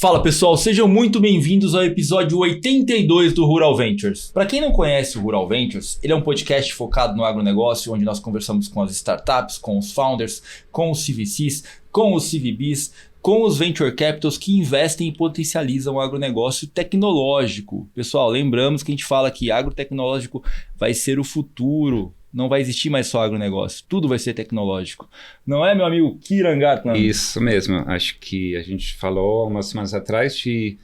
Fala pessoal, sejam muito bem-vindos ao episódio 82 do Rural Ventures. Para quem não conhece o Rural Ventures, ele é um podcast focado no agronegócio, onde nós conversamos com as startups, com os founders, com os CVCs, com os CVBs, com os Venture Capitals que investem e potencializam o agronegócio tecnológico. Pessoal, lembramos que a gente fala que agrotecnológico vai ser o futuro. Não vai existir mais só agronegócio, tudo vai ser tecnológico. Não é, meu amigo Kiran Gatland? Isso mesmo, acho que a gente falou umas semanas atrás de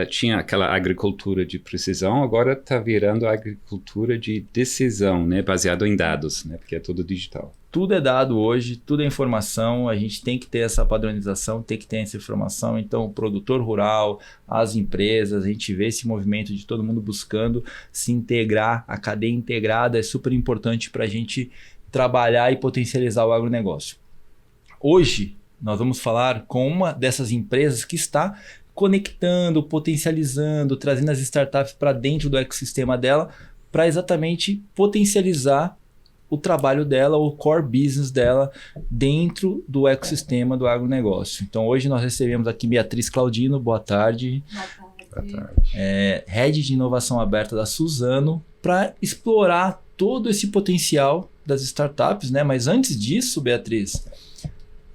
tinha aquela agricultura de precisão, agora está virando agricultura de decisão, né, baseado em dados, né, porque é tudo digital. Tudo é dado hoje, tudo é informação, a gente tem que ter essa padronização, tem que ter essa informação. Então, o produtor rural, as empresas, a gente vê esse movimento de todo mundo buscando se integrar, a cadeia integrada é super importante para a gente trabalhar e potencializar o agronegócio. Hoje, nós vamos falar com uma dessas empresas que está conectando, potencializando, trazendo as startups para dentro do ecossistema dela, para exatamente potencializar o trabalho dela, o core business dela dentro do ecossistema do agronegócio. Então hoje nós recebemos aqui Beatriz Claudino, boa tarde. Boa tarde. Head de Inovação Aberta da Suzano, para explorar todo esse potencial das startups, né? Mas antes disso, Beatriz,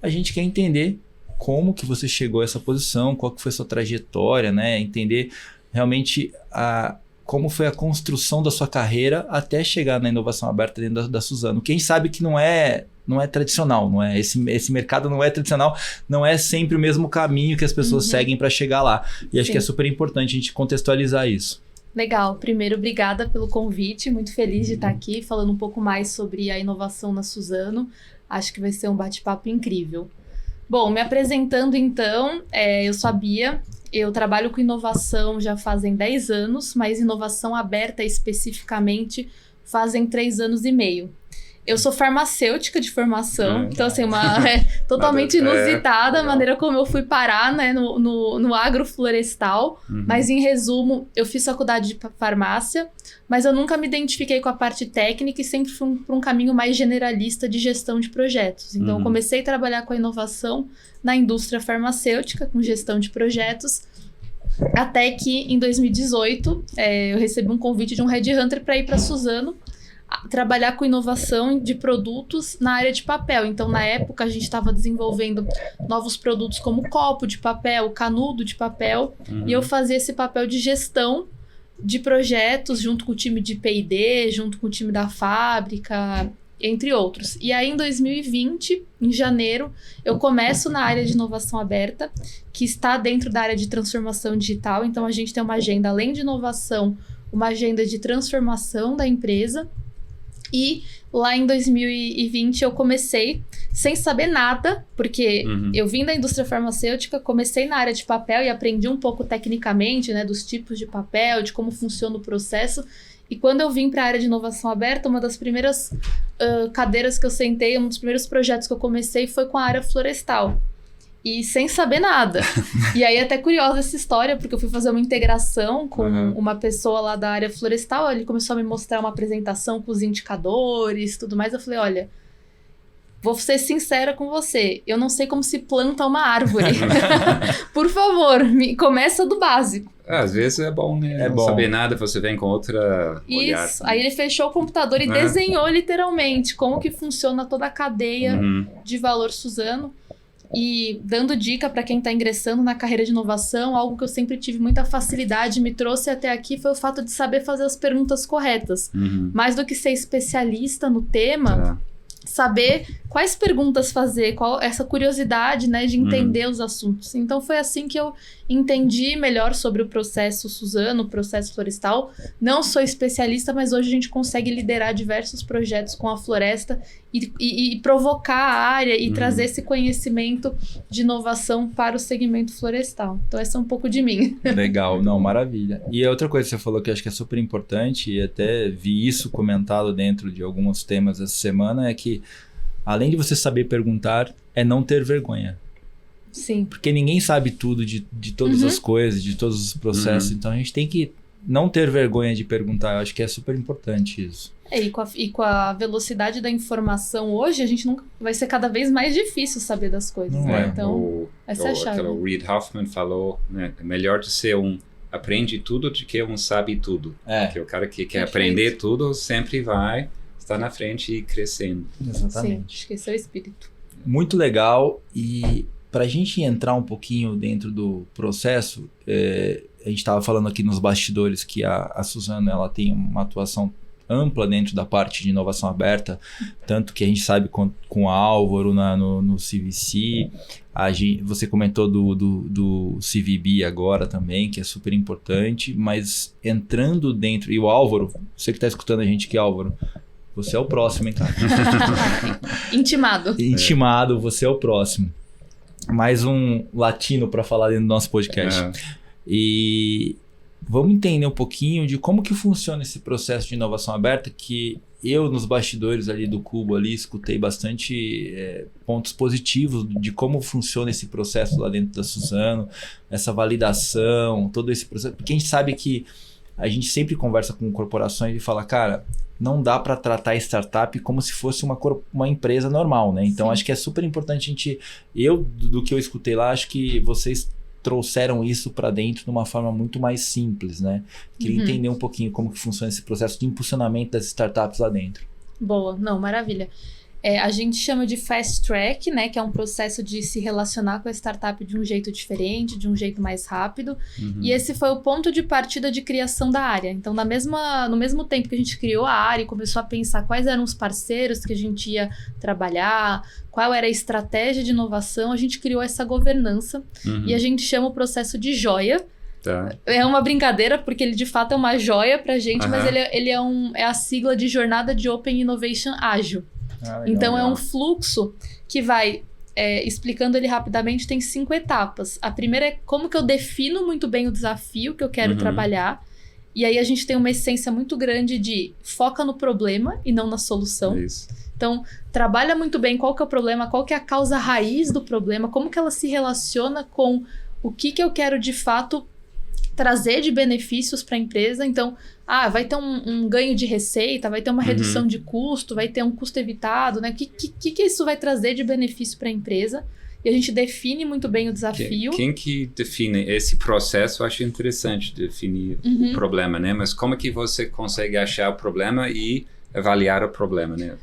a gente quer entender como que você chegou a essa posição, qual que foi a sua trajetória, né? Entender realmente como foi a construção da sua carreira até chegar na inovação aberta dentro da Suzano. Quem sabe que não é tradicional, não é? Esse mercado não é tradicional, não é sempre o mesmo caminho que as pessoas seguem para chegar lá. E acho que é super importante a gente contextualizar isso. Legal. Primeiro, obrigada pelo convite. Muito feliz de estar aqui falando um pouco mais sobre a inovação na Suzano. Acho que vai ser um bate-papo incrível. Bom, me apresentando então, eu sou a Bia. Eu trabalho com inovação já fazem 10 anos, mas inovação aberta especificamente fazem 3 anos e meio. Eu sou farmacêutica de formação, então assim, totalmente inusitada a maneira como eu fui parar, né, no agroflorestal. Mas em resumo, eu fiz faculdade de farmácia, mas eu nunca me identifiquei com a parte técnica e sempre fui para um caminho mais generalista de gestão de projetos. Então eu comecei a trabalhar com a inovação na indústria farmacêutica, com gestão de projetos, até que em 2018 eu recebi um convite de um headhunter para ir para a Suzano, trabalhar com inovação de produtos na área de papel. Então, na época, a gente estava desenvolvendo novos produtos como copo de papel, canudo de papel, e eu fazia esse papel de gestão de projetos junto com o time de P&D, junto com o time da fábrica, entre outros. E aí, em 2020, em janeiro, eu começo na área de inovação aberta, que está dentro da área de transformação digital. Então, a gente tem uma agenda, além de inovação, uma agenda de transformação da empresa. E lá em 2020 eu comecei sem saber nada, porque eu vim da indústria farmacêutica, comecei na área de papel e aprendi um pouco tecnicamente, né, dos tipos de papel, de como funciona o processo. E quando eu vim para a área de inovação aberta, uma das primeiras cadeiras que eu sentei, um dos primeiros projetos que eu comecei foi com a área florestal. E sem saber nada. E aí é até curiosa essa história, porque eu fui fazer uma integração com uma pessoa lá da área florestal, ele começou a me mostrar uma apresentação com os indicadores e tudo mais. Eu falei, olha, vou ser sincera com você, eu não sei como se planta uma árvore. Por favor, começa do básico. Às vezes é bom, né? Não saber nada, você vem com outra olhar. Isso, aí ele fechou o computador e desenhou literalmente como que funciona toda a cadeia de valor Suzano. E dando dica para quem está ingressando na carreira de inovação, algo que eu sempre tive muita facilidade, me trouxe até aqui, foi o fato de saber fazer as perguntas corretas. Mais do que ser especialista no tema, saber quais perguntas fazer, qual essa curiosidade, né, de entender os assuntos. Então foi assim que eu entendi melhor sobre o processo Suzano, o processo florestal. Não sou especialista, mas hoje a gente consegue liderar diversos projetos com a floresta e provocar a área e trazer esse conhecimento de inovação para o segmento florestal. Então essa é um pouco de mim. Legal, não, maravilha. E a outra coisa que você falou que eu acho que é super importante, e até vi isso comentado dentro de alguns temas essa semana, é que além de você saber perguntar, é não ter vergonha. Sim. Porque ninguém sabe tudo de todas as coisas, de todos os processos. Então a gente tem que não ter vergonha de perguntar, eu acho que é super importante isso. E com a velocidade da informação hoje, a gente nunca vai ser cada vez mais difícil saber das coisas, Não né? é. Então, essa é a chave. O Reid Hoffman falou, né, é melhor de ser aprende tudo do que sabe tudo. Porque o cara que quer aprender tudo sempre vai estar na frente e crescendo. Exatamente. Sim, acho que esse é o espírito. Muito legal. E para a gente entrar um pouquinho dentro do processo, a gente estava falando aqui nos bastidores que a Suzano ela tem uma atuação ampla dentro da parte de inovação aberta, tanto que a gente sabe com o Álvaro no CVC, você comentou do CVB agora também, que é super importante, mas entrando dentro, e o Álvaro, você que está escutando a gente aqui, Álvaro, você é o próximo, hein, cara? Intimado, você é o próximo. Mais um latino para falar dentro do nosso podcast. E vamos entender um pouquinho de como que funciona esse processo de inovação aberta, que eu nos bastidores ali do Cubo ali escutei bastante pontos positivos de como funciona esse processo lá dentro da Suzano, essa validação, todo esse processo, porque a gente sabe que a gente sempre conversa com corporações e fala, cara, não dá para tratar a startup como se fosse uma empresa normal, né? Então, acho que é super importante do que eu escutei lá, acho que vocês trouxeram isso para dentro de uma forma muito mais simples, né? Queria entender um pouquinho como que funciona esse processo de impulsionamento das startups lá dentro. Boa, não, maravilha. A gente chama de fast track, né? Que é um processo de se relacionar com a startup de um jeito diferente, de um jeito mais rápido. E esse foi o ponto de partida de criação da área. Então, no mesmo tempo que a gente criou a área e começou a pensar quais eram os parceiros que a gente ia trabalhar, qual era a estratégia de inovação, a gente criou essa governança. E a gente chama o processo de joia. Tá. É uma brincadeira, porque ele de fato é uma joia pra gente, mas ele é a sigla de Jornada de Open Innovation Ágil. Então, é um fluxo que vai, explicando ele rapidamente, tem 5 etapas. A primeira é como que eu defino muito bem o desafio que eu quero trabalhar. E aí a gente tem uma essência muito grande de foca no problema e não na solução. Isso. Então, trabalha muito bem qual que é o problema, qual que é a causa raiz do problema, como que ela se relaciona com o que eu quero de fato trazer de benefícios para a empresa. Então, vai ter um ganho de receita, vai ter uma redução de custo, vai ter um custo evitado, né? O que isso vai trazer de benefício para a empresa? E a gente define muito bem o desafio. Quem que define esse processo? Eu acho interessante definir o problema, né? Mas como é que você consegue achar o problema e avaliar o problema, né?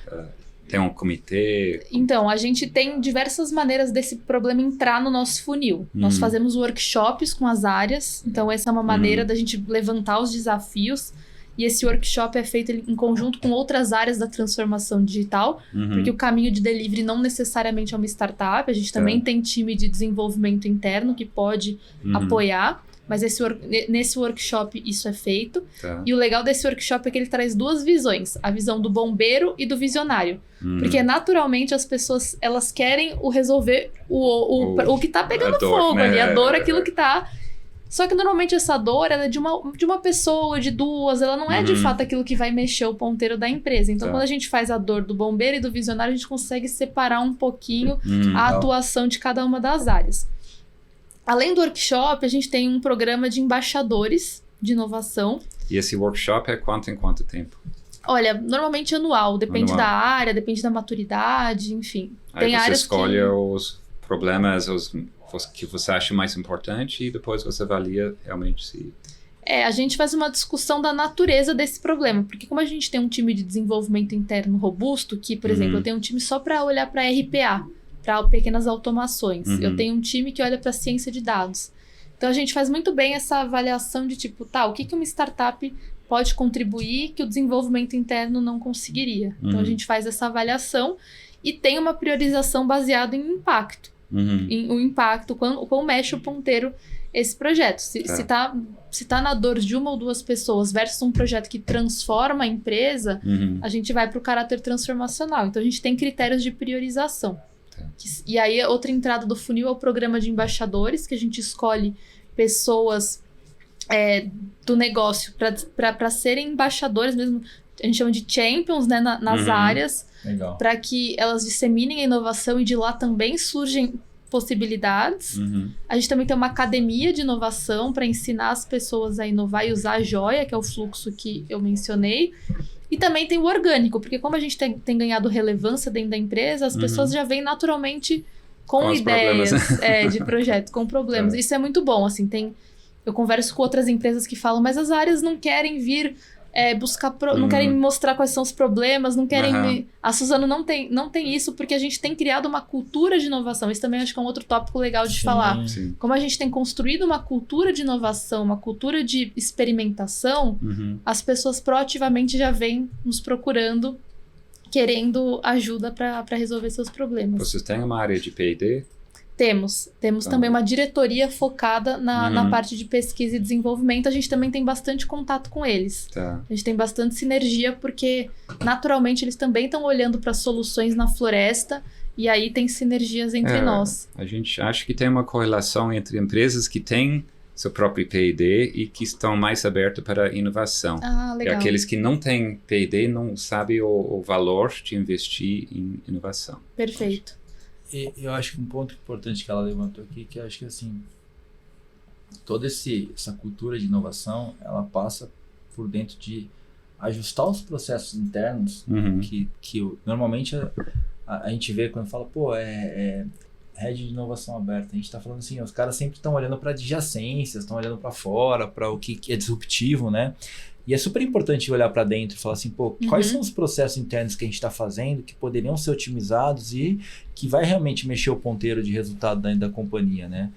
Tem um comitê? Então, a gente tem diversas maneiras desse problema entrar no nosso funil. Nós fazemos workshops com as áreas. Então, essa é uma maneira da gente levantar os desafios. E esse workshop é feito em conjunto com outras áreas da transformação digital. Porque o caminho de delivery não necessariamente é uma startup. A gente também tem time de desenvolvimento interno que pode apoiar. Mas nesse workshop isso é feito. E o legal desse workshop é que ele traz 2 visões. A visão do bombeiro e do visionário. Porque naturalmente as pessoas elas querem resolver o que tá pegando fogo, né? Ali. A dor, aquilo que tá... Só que normalmente essa dor ela é de uma pessoa, de 2. Ela não é de fato aquilo que vai mexer o ponteiro da empresa. Então quando a gente faz a dor do bombeiro e do visionário, a gente consegue separar um pouquinho a atuação de cada uma das áreas. Além do workshop, a gente tem um programa de embaixadores de inovação. E esse workshop é em quanto tempo? Olha, normalmente anual. Depende da área, depende da maturidade, enfim. Aí você escolhe os problemas que você acha mais importante e depois você avalia realmente se... A gente faz uma discussão da natureza desse problema. Porque como a gente tem um time de desenvolvimento interno robusto, que, por exemplo, eu tenho um time só para olhar para RPA, para pequenas automações. Eu tenho um time que olha para ciência de dados. Então, a gente faz muito bem essa avaliação de tipo, o que uma startup pode contribuir que o desenvolvimento interno não conseguiria. Então, a gente faz essa avaliação e tem uma priorização baseada em impacto. O impacto, quão mexe o ponteiro esse projeto. Se tá na dor de 1 ou 2 pessoas versus um projeto que transforma a empresa, a gente vai para o caráter transformacional. Então, a gente tem critérios de priorização. E aí, outra entrada do funil é o programa de embaixadores, que a gente escolhe pessoas do negócio para serem embaixadores mesmo. A gente chama de champions, né, nas áreas, para que elas disseminem a inovação e de lá também surgem possibilidades. A gente também tem uma academia de inovação para ensinar as pessoas a inovar e usar a joia, que é o fluxo que eu mencionei. E também tem o orgânico, porque como a gente tem ganhado relevância dentro da empresa, as pessoas já vêm naturalmente com ideias de projeto, com problemas. Isso é muito bom, assim, eu converso com outras empresas que falam, mas as áreas não querem vir buscar, não querem me mostrar quais são os problemas, não querem A Suzano não tem isso, porque a gente tem criado uma cultura de inovação. Isso também acho que é um outro tópico legal de falar. Sim. Como a gente tem construído uma cultura de inovação, uma cultura de experimentação, as pessoas proativamente já vêm nos procurando, querendo ajuda para resolver seus problemas. Vocês têm uma área de P&D? Temos também uma diretoria focada na parte de pesquisa e desenvolvimento. A gente também tem bastante contato com eles. Tá. A gente tem bastante sinergia, porque naturalmente eles também estão olhando para soluções na floresta, e aí tem sinergias entre nós. A gente acha que tem uma correlação entre empresas que têm seu próprio P&D e que estão mais abertos para a inovação. Legal. E aqueles que não têm P&D não sabem o valor de investir em inovação. Perfeito. E eu acho que um ponto importante que ela levantou aqui, que eu acho que assim, toda essa cultura de inovação, ela passa por dentro de ajustar os processos internos, que normalmente a gente vê quando fala, rede de inovação aberta. A gente está falando assim, os caras sempre estão olhando para adjacências, estão olhando para fora, para o que é disruptivo, né? E é super importante olhar para dentro e falar assim, quais são os processos internos que a gente está fazendo que poderiam ser otimizados e que vai realmente mexer o ponteiro de resultado dentro da companhia, né?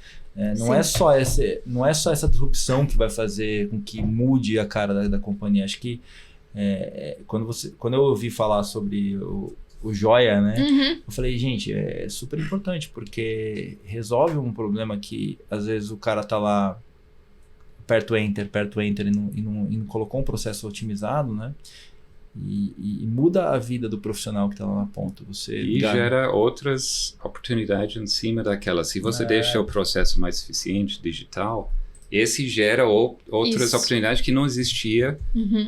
Não é só essa disrupção que vai fazer com que mude a cara da companhia. Acho que quando eu ouvi falar sobre o joia, né? Eu falei, gente, é super importante porque resolve um problema que às vezes o cara tá lá aperta o enter e não colocou um processo otimizado, né? E muda a vida do profissional que está lá na ponta. Gera outras oportunidades em cima daquela. Se você deixa o processo mais eficiente, digital, esse gera outras oportunidades que não existia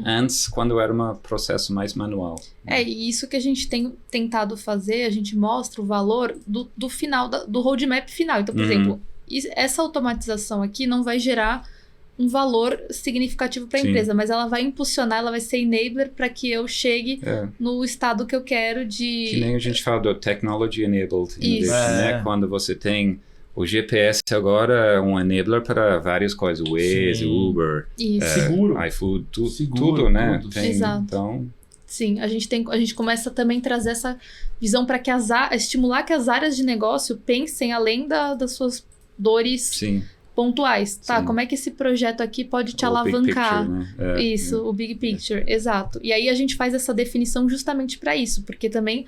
antes, quando era um processo mais manual. E isso que a gente tem tentado fazer, a gente mostra o valor do final, do roadmap final. Então, por exemplo, essa automatização aqui não vai gerar um valor significativo para a empresa, mas ela vai impulsionar, ela vai ser enabler para que eu chegue no estado que eu quero de... Que nem a gente fala do Technology Enabled Innovation, né? Quando você tem o GPS agora é um enabler para várias coisas, Waze, Uber, seguro, iFood, tudo, né? Tudo. Exato. Então... Sim, a gente começa também a trazer essa visão para que estimular que as áreas de negócio pensem além das suas dores pontuais, tá? Sim. Como é que esse projeto aqui pode te alavancar? Big picture, né? Isso, o big picture, exato. E aí a gente faz essa definição justamente para isso, porque também,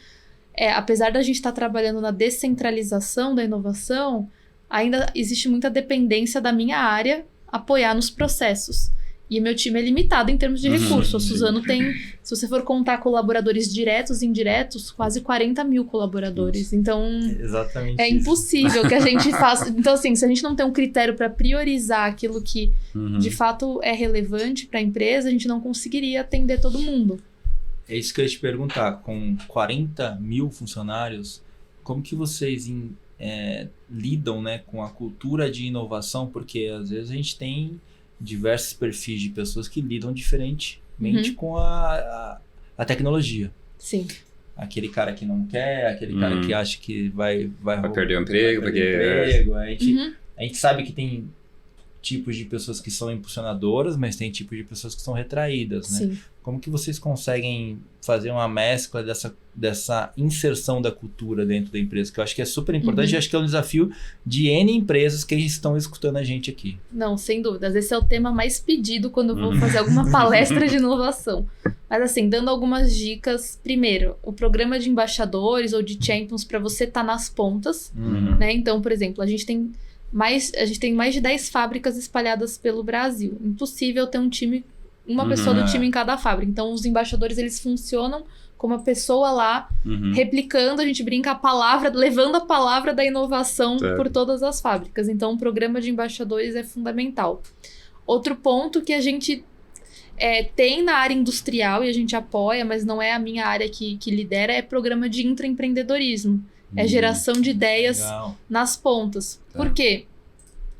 apesar da gente estar trabalhando na descentralização da inovação, ainda existe muita dependência da minha área apoiar nos processos. E o meu time é limitado em termos de recursos. A Suzano tem, se você for contar colaboradores diretos e indiretos, quase 40 mil colaboradores. Então, exatamente impossível que a gente faça... Então, assim, se a gente não tem um critério para priorizar aquilo que de fato é relevante para a empresa, a gente não conseguiria atender todo mundo. É isso que eu ia te perguntar. Com 40 mil funcionários, como que vocês lidam, né, com a cultura de inovação? Porque às vezes a gente tem diversos perfis de pessoas que lidam diferentemente com a tecnologia. Sim. Aquele cara que não quer, aquele cara que acha que vai perder o emprego. A gente sabe que tem tipos de pessoas que são impulsionadoras, mas tem tipos de pessoas que são retraídas, né? Sim. Como que vocês conseguem fazer uma mescla dessa inserção da cultura dentro da empresa? Que eu acho que é super importante e acho que é um desafio de N empresas que estão escutando a gente aqui. Não, sem dúvidas. Esse é o tema mais pedido quando eu vou fazer alguma palestra de inovação. Mas assim, dando algumas dicas. Primeiro, o programa de embaixadores ou de champions para você estar nas pontas, né? Então, por exemplo, a gente tem mais de 10 fábricas espalhadas pelo Brasil. Impossível ter uma pessoa do time em cada fábrica. Então, os embaixadores, eles funcionam como a pessoa lá, replicando, a gente brinca, levando a palavra da inovação por todas as fábricas. Então, o programa de embaixadores é fundamental. Outro ponto que a gente tem na área industrial e a gente apoia, mas não é a minha área que lidera, é programa de intraempreendedorismo. É geração de ideias Legal. nas pontas. Tá. Por quê?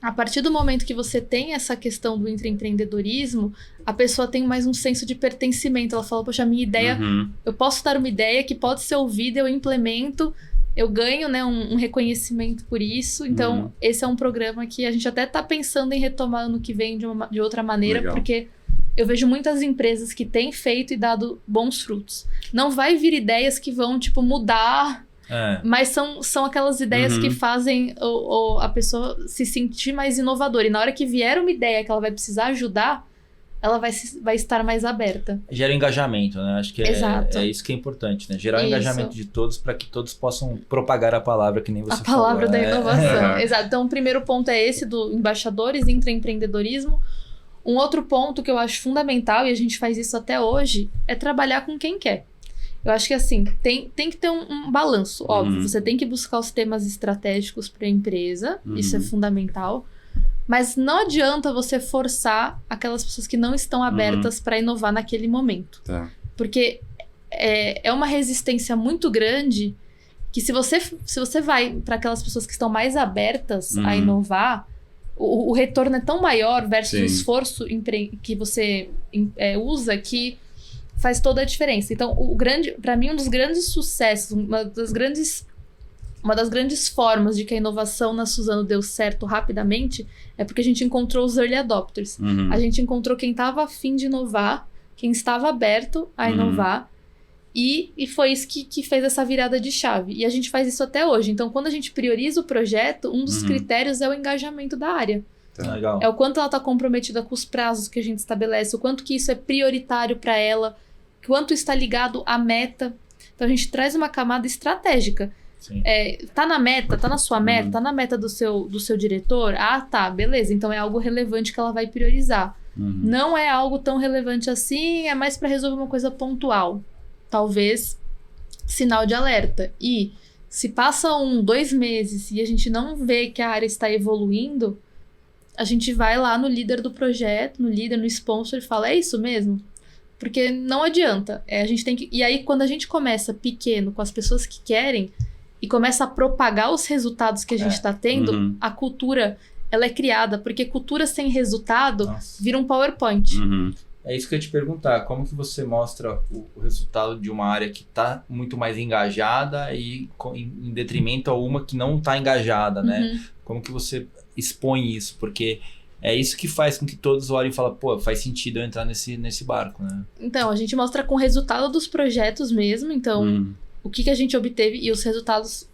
A partir do momento que você tem essa questão do intraempreendedorismo, a pessoa tem mais um senso de pertencimento. Ela fala, poxa, a minha ideia, eu posso dar uma ideia que pode ser ouvida, eu implemento, eu ganho, né, um reconhecimento por isso. Então, esse é um programa que a gente até está pensando em retomar ano que vem de outra maneira, Legal. porque eu vejo muitas empresas que têm feito e dado bons frutos. Não vai vir ideias que vão, tipo, mudar... Mas são aquelas ideias que fazem a pessoa se sentir mais inovadora. E na hora que vier uma ideia que ela vai precisar ajudar, ela vai estar mais aberta. Gera engajamento, né? Acho que Exato. é isso que é importante, né? Gerar o Isso. engajamento de todos para que todos possam propagar a palavra, que nem você A falou. palavra da inovação. É. Exato. Então, o primeiro ponto é esse do embaixadores, intraempreendedorismo. Um outro ponto que eu acho fundamental, e a gente faz isso até hoje, é trabalhar com quem quer. Eu acho que assim, tem que ter um balanço, óbvio. Você tem que buscar os temas estratégicos para a empresa, isso é fundamental. Mas não adianta você forçar aquelas pessoas que não estão abertas para inovar naquele momento. Tá. Porque é uma resistência muito grande que se você vai para aquelas pessoas que estão mais abertas a inovar, o retorno é tão maior versus o esforço que você usa que faz toda a diferença. Então, para mim, um dos grandes sucessos, uma das grandes formas de que a inovação na Suzano deu certo rapidamente é porque a gente encontrou os early adopters. A gente encontrou quem estava afim de inovar, quem estava aberto a inovar, e foi isso que fez essa virada de chave. E a gente faz isso até hoje. Então, quando a gente prioriza o projeto, um dos critérios é o engajamento da área. Legal. É o quanto ela está comprometida com os prazos que a gente estabelece, o quanto que isso é prioritário para ela, quanto está ligado à meta. Então, a gente traz uma camada estratégica. Tá na meta, tá na sua meta, tá na meta do seu diretor? Ah, tá, beleza. Então, é algo relevante que ela vai priorizar. Não é algo tão relevante assim, é mais para resolver uma coisa pontual. Talvez sinal de alerta. E se passa 2 meses e a gente não vê que a área está evoluindo, a gente vai lá no líder do projeto, no sponsor e fala, é isso mesmo? Porque não adianta. A gente tem que... E aí, quando a gente começa pequeno com as pessoas que querem e começa a propagar os resultados que a gente está tendo, a cultura, ela é criada. Porque cultura sem resultado vira um PowerPoint. É isso que eu ia te perguntar. Como que você mostra o resultado de uma área que está muito mais engajada e em detrimento a uma que não está engajada, né? Como que você expõe isso? Porque... é isso que faz com que todos olhem e falem, pô, faz sentido eu entrar nesse barco, né? Então, a gente mostra com o resultado dos projetos mesmo. Então, o que a gente obteve, e os resultados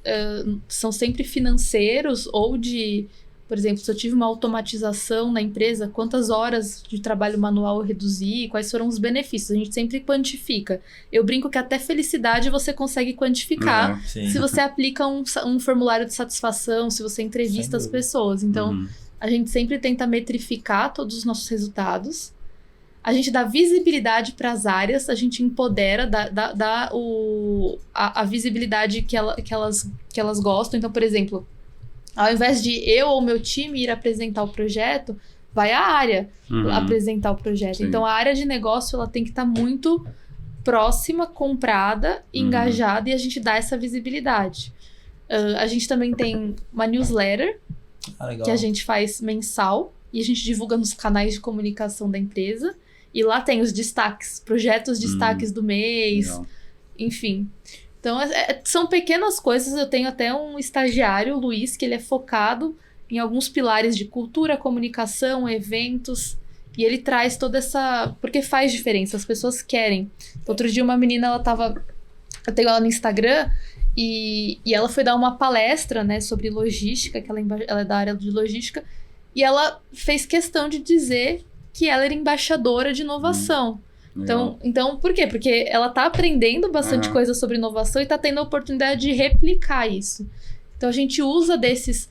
são sempre financeiros ou de... Por exemplo, se eu tive uma automatização na empresa, quantas horas de trabalho manual eu reduzi, quais foram os benefícios. A gente sempre quantifica. Eu brinco que até felicidade você consegue quantificar se você aplica um formulário de satisfação, se você entrevista as pessoas. Então... a gente sempre tenta metrificar todos os nossos resultados. A gente dá visibilidade para as áreas, a gente empodera, dá a visibilidade que elas gostam. Então, por exemplo, ao invés de eu ou meu time ir apresentar o projeto, vai a área apresentar o projeto. Então, a área de negócio ela tem que estar muito próxima, comprada, engajada, e a gente dá essa visibilidade. A gente também tem uma newsletter, que a gente faz mensal e a gente divulga nos canais de comunicação da empresa, e lá tem os destaques, projetos destaques do mês, enfim. Então são pequenas coisas. Eu tenho até um estagiário, o Luiz, que ele é focado em alguns pilares de cultura, comunicação, eventos, e ele traz toda essa... porque faz diferença, as pessoas querem. Outro dia uma menina, eu tenho ela no Instagram, e ela foi dar uma palestra, né, sobre logística, que ela é da área de logística, e ela fez questão de dizer que ela era embaixadora de inovação. Então, por quê? Porque ela tá aprendendo bastante coisa sobre inovação e tá tendo a oportunidade de replicar isso. Então, a gente usa desses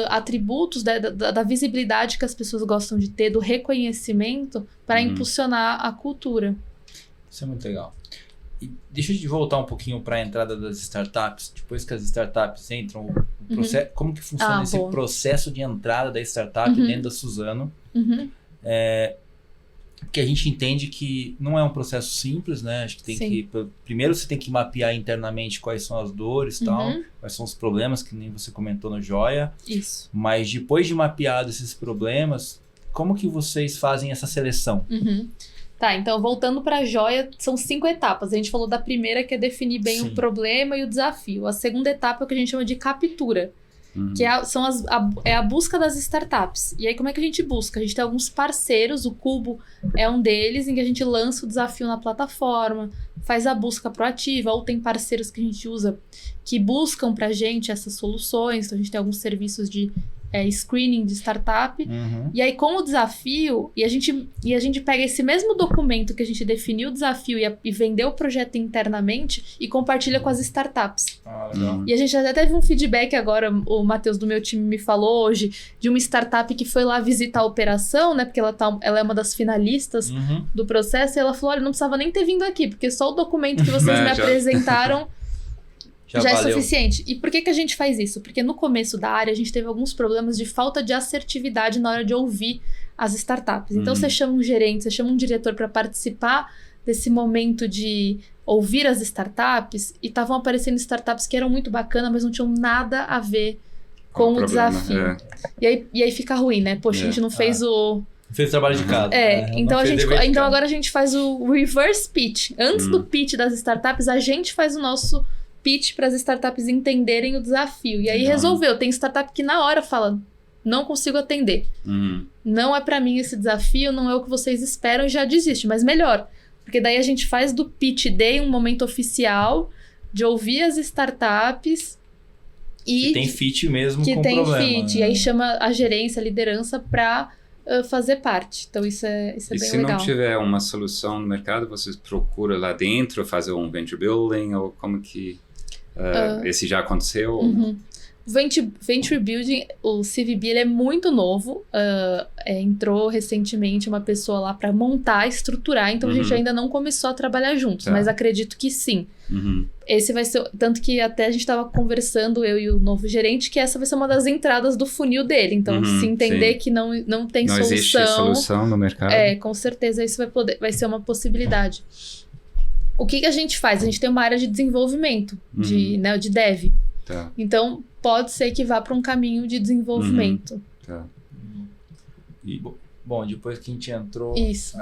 atributos da visibilidade que as pessoas gostam de ter, do reconhecimento, para impulsionar a cultura. Isso é muito legal. E deixa eu voltar um pouquinho para a entrada das startups. Depois que as startups entram, como que funciona esse processo de entrada da startup dentro da Suzano? que a gente entende que não é um processo simples, né? Acho que tem que... Primeiro você tem que mapear internamente quais são as dores e tal, quais são os problemas, que nem você comentou no Joia. Isso. Mas depois de mapeado esses problemas, como que vocês fazem essa seleção? Tá, então voltando para a Joia, são 5 etapas. A gente falou da primeira, que é definir bem o problema e o desafio. A segunda etapa é o que a gente chama de captura, que é a busca das startups. E aí, como é que a gente busca? A gente tem alguns parceiros, o Cubo é um deles, em que a gente lança o desafio na plataforma, faz a busca proativa, ou tem parceiros que a gente usa que buscam pra gente essas soluções. Então, a gente tem alguns serviços de screening de startup. E aí, com o desafio, e a gente pega esse mesmo documento que a gente definiu o desafio e vendeu o projeto internamente e compartilha com as startups. Legal. E a gente até teve um feedback agora, o Matheus do meu time me falou hoje, de uma startup que foi lá visitar a operação, né? Porque ela é uma das finalistas do processo, e ela falou, olha, não precisava nem ter vindo aqui, porque só o documento que vocês me apresentaram já é suficiente. E por que a gente faz isso? Porque no começo da área a gente teve alguns problemas de falta de assertividade na hora de ouvir as startups. Então você chama um gerente, você chama um diretor para participar desse momento de ouvir as startups, e estavam aparecendo startups que eram muito bacanas, mas não tinham nada a ver com o desafio. E aí fica ruim, né? Poxa, a gente não fez Fez o trabalho de casa. Então agora a gente faz o reverse pitch. Antes do pitch das startups, a gente faz o nosso pitch para as startups entenderem o desafio. E aí resolveu. Tem startup que na hora fala, não consigo atender. Não é para mim esse desafio, não é o que vocês esperam, e já desiste. Mas melhor, porque daí a gente faz do pitch day um momento oficial de ouvir as startups e... Que tem fit mesmo que com o tem problema. Fit. Né? E aí chama a gerência, a liderança para fazer parte. Então isso é bem legal. E se não tiver uma solução no mercado, vocês procuram lá dentro fazer um venture building, ou como que... esse já aconteceu? Venture Building, o CVB, ele é muito novo. Entrou recentemente uma pessoa lá para montar, estruturar. Então a gente ainda não começou a trabalhar juntos, mas acredito que sim. Esse vai ser... Tanto que até a gente estava conversando, eu e o novo gerente, que essa vai ser uma das entradas do funil dele. Então, se entender que não tem solução... Não existe solução no mercado. Com certeza isso vai ser uma possibilidade. O que a gente faz? A gente tem uma área de desenvolvimento, de dev. Tá. Então, pode ser que vá para um caminho de desenvolvimento. Tá. E, bom, depois que a gente entrou... Isso.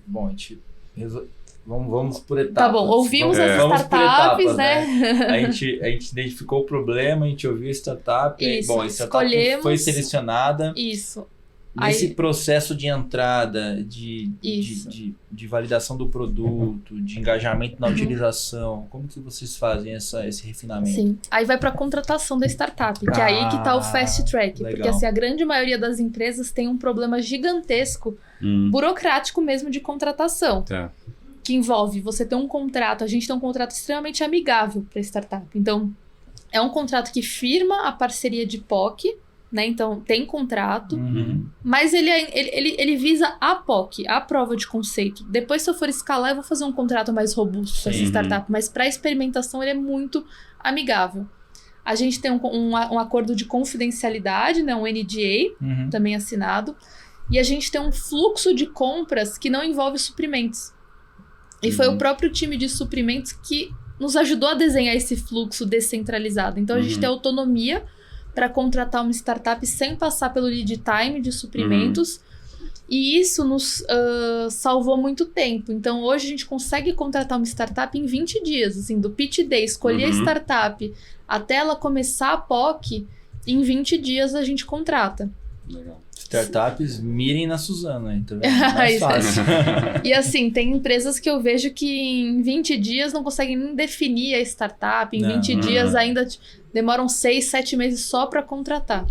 Bom, a gente... Vamos por etapas. Tá bom, ouvimos as startups, etapas, né? A gente identificou o problema, a gente ouviu a startup. Isso, Bom, a startup foi selecionada. Isso. Nesse processo de entrada, de validação do produto, de engajamento na utilização, como que vocês fazem esse refinamento? Sim, aí vai para a contratação da startup, que é aí que está o fast track. Legal. Porque assim, a grande maioria das empresas tem um problema gigantesco, burocrático mesmo, de contratação. Tá. Que envolve você ter um contrato, a gente tem um contrato extremamente amigável para startup. Então, é um contrato que firma a parceria de POC, né? Então, tem contrato, mas ele visa a POC, a prova de conceito. Depois, se eu for escalar, eu vou fazer um contrato mais robusto com essa startup, mas para experimentação ele é muito amigável. A gente tem um acordo de confidencialidade, né? Um NDA, também assinado, e a gente tem um fluxo de compras que não envolve suprimentos. E foi o próprio time de suprimentos que nos ajudou a desenhar esse fluxo descentralizado. Então, a gente tem autonomia para contratar uma startup sem passar pelo lead time de suprimentos. E isso nos salvou muito tempo. Então, hoje a gente consegue contratar uma startup em 20 dias. Assim, do pitch day, escolher a startup até ela começar a POC, em 20 dias a gente contrata. Legal. Startups, mirem na Suzana, então é mais fácil. E assim, tem empresas que eu vejo que em 20 dias não conseguem nem definir a startup, em 20 dias ainda demoram 6, 7 meses só para contratar.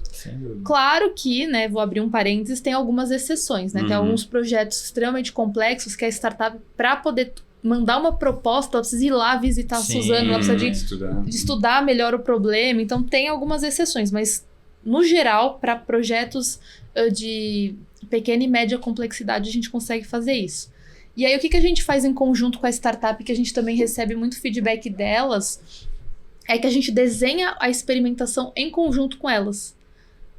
Claro que, né, vou abrir um parênteses, tem algumas exceções, né? Tem alguns projetos extremamente complexos que a startup, para poder mandar uma proposta, ela precisa ir lá visitar a Suzana, ela precisa de estudar melhor o problema, então tem algumas exceções, mas no geral, para projetos de pequena e média complexidade, a gente consegue fazer isso. E aí, o que a gente faz em conjunto com a startup, que a gente também recebe muito feedback delas, é que a gente desenha a experimentação em conjunto com elas.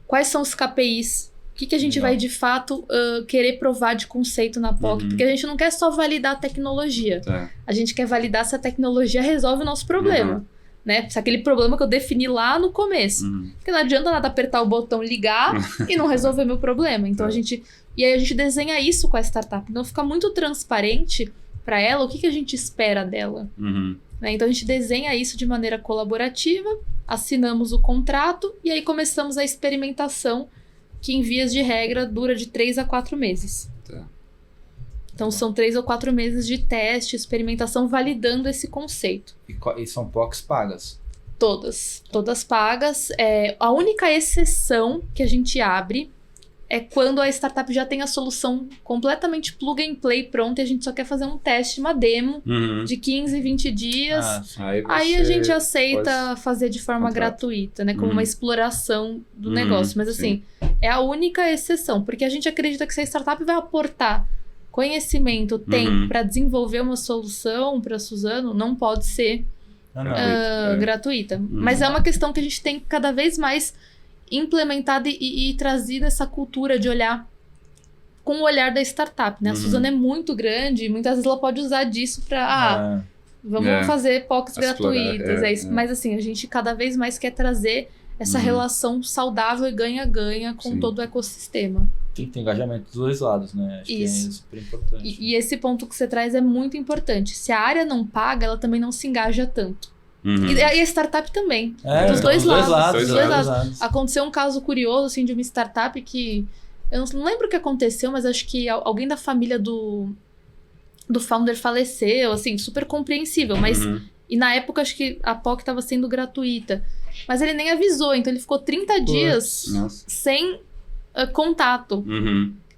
Quais são os KPIs que a gente Legal. vai de fato querer provar de conceito na POC? Porque a gente não quer só validar a tecnologia. Tá. A gente quer validar se a tecnologia resolve o nosso problema. Né? Se aquele problema que eu defini lá no começo. Porque não adianta nada apertar o botão ligar e não resolver meu problema. Então E aí a gente desenha isso com a startup. Então fica muito transparente para ela o que a gente espera dela. Né? Então a gente desenha isso de maneira colaborativa, assinamos o contrato e aí começamos a experimentação, que em vias de regra dura de 3 a 4 meses. Tá. Então são 3 ou 4 meses de teste, experimentação, validando esse conceito. E são POCs pagas? Todas pagas. A única exceção que a gente abre é quando a startup já tem a solução completamente plug and play pronta e a gente só quer fazer um teste, uma demo de 15, 20 dias. Aí a gente aceita fazer de forma gratuita, né? Como uma exploração do negócio. Mas assim, é a única exceção, porque a gente acredita que se a startup vai aportar conhecimento, tempo para desenvolver uma solução para a Suzano, não pode ser gratuita. Mas é uma questão que a gente tem cada vez mais implementada e trazido essa cultura de olhar com o olhar da startup, né? A Suzano é muito grande e muitas vezes ela pode usar disso para vamos fazer POCs gratuitas, é isso. Mas assim, a gente cada vez mais quer trazer essa relação saudável e ganha-ganha com todo o ecossistema. Tem que ter engajamento dos dois lados, né? Acho que é super importante. E esse ponto que você traz é muito importante. Se a área não paga, ela também não se engaja tanto. E a startup também. Dos dois lados. Aconteceu um caso curioso, assim, de uma startup que... Eu não lembro o que aconteceu, mas acho que alguém da família do founder faleceu, assim, super compreensível. Mas... E na época, acho que a POC estava sendo gratuita. Mas ele nem avisou, então ele ficou 30 dias sem contato.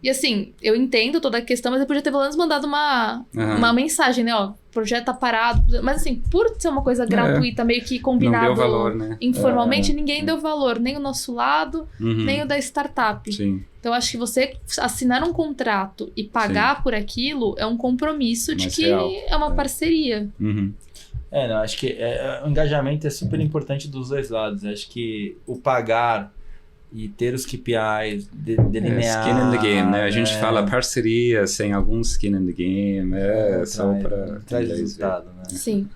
E assim, eu entendo toda a questão, mas eu podia ter pelo menos mandado uma mensagem, né? Ó, o projeto tá parado. Mas assim, por ser uma coisa gratuita, meio que combinado não deu valor, né? informalmente, ninguém deu valor. Nem o nosso lado, nem o da startup. Sim. Então, acho que você assinar um contrato e pagar por aquilo é um compromisso de que é uma parceria. Não, acho que o engajamento é super importante dos dois lados. Acho que o pagar e ter os KPIs, delinear... Skin in the game, né? A gente fala parceria sem algum skin in the game, só para... Traz resultado, né? Sim.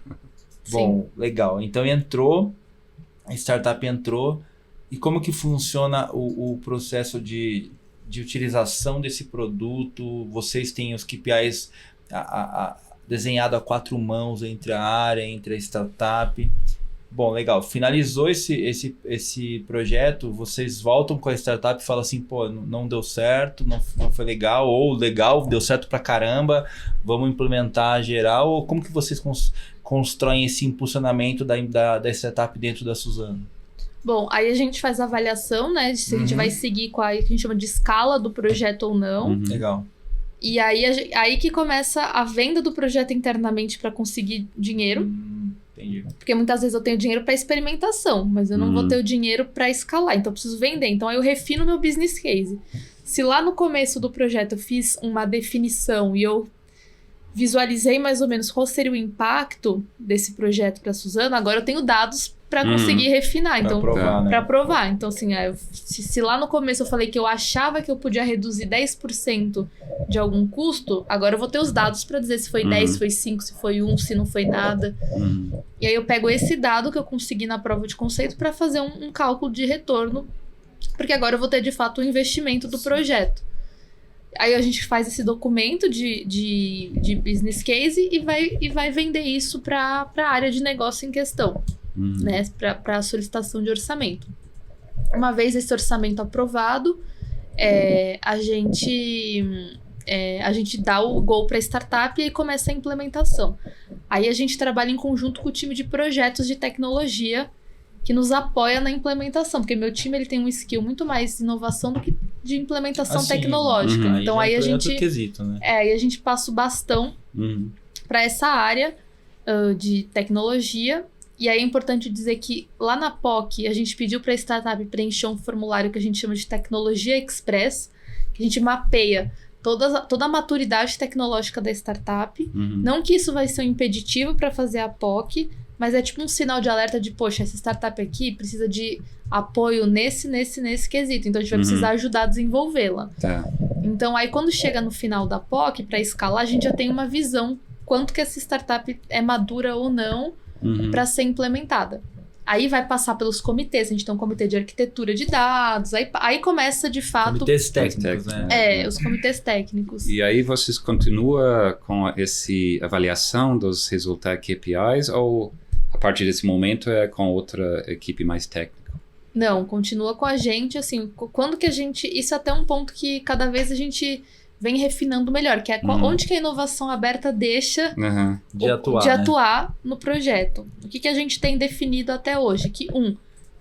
Bom, legal. Então a startup entrou, e como que funciona o processo de utilização desse produto? Vocês têm os KPIs desenhado a 4 mãos entre a área, entre a startup. Bom, legal. Finalizou esse projeto, vocês voltam com a startup e falam assim, pô, não deu certo, não foi legal, ou legal, deu certo pra caramba, vamos implementar geral, ou como que vocês constroem esse impulsionamento da startup dentro da Suzano? Bom, aí a gente faz a avaliação, né, de se a gente vai seguir com a que a gente chama de escala do projeto ou não. Legal. E aí que começa a venda do projeto internamente para conseguir dinheiro. Entendi. Porque muitas vezes eu tenho dinheiro para experimentação, mas eu não vou ter o dinheiro para escalar, então eu preciso vender. Então aí eu refino meu business case. Se lá no começo do projeto eu fiz uma definição e eu visualizei mais ou menos qual seria o impacto desse projeto para a Suzano, agora eu tenho dados para conseguir refinar. Então, para provar. Então, assim, se lá no começo eu falei que eu achava que eu podia reduzir 10% de algum custo, agora eu vou ter os dados para dizer se foi 10, se foi 5, se foi 1, se não foi nada. E aí eu pego esse dado que eu consegui na prova de conceito para fazer um cálculo de retorno, porque agora eu vou ter de fato o investimento do projeto. Aí a gente faz esse documento de business case e vai vender isso para a área de negócio em questão, né? Para a solicitação de orçamento. Uma vez esse orçamento aprovado, a gente dá o go para a startup e aí começa a implementação. Aí a gente trabalha em conjunto com o time de projetos de tecnologia que nos apoia na implementação, porque meu time ele tem um skill muito mais de inovação do que de implementação tecnológica. Então aí a gente quesito, né? aí a gente passa o bastão para essa área de tecnologia. E aí é importante dizer que lá na POC a gente pediu para a startup preencher um formulário que a gente chama de Tecnologia Express, que a gente mapeia toda a maturidade tecnológica da startup. Não que isso vai ser um impeditivo para fazer a POC, mas é tipo um sinal de alerta de, poxa, essa startup aqui precisa de apoio nesse quesito, então a gente vai precisar ajudar a desenvolvê-la. Tá. Então aí quando chega no final da POC, para escalar, a gente já tem uma visão quanto que essa startup é madura ou não para ser implementada. Aí vai passar pelos comitês, a gente tem um comitê de arquitetura de dados, aí começa de fato... Comitês técnicos, né? Os comitês técnicos. E aí vocês continuam com essa avaliação dos resultados KPIs ou a partir desse momento é com outra equipe mais técnica? Não, continua com a gente, assim, quando que a gente... Isso é até um ponto que cada vez a gente vem refinando melhor, que é onde que a inovação aberta deixa de atuar no projeto. O que a gente tem definido até hoje? Que,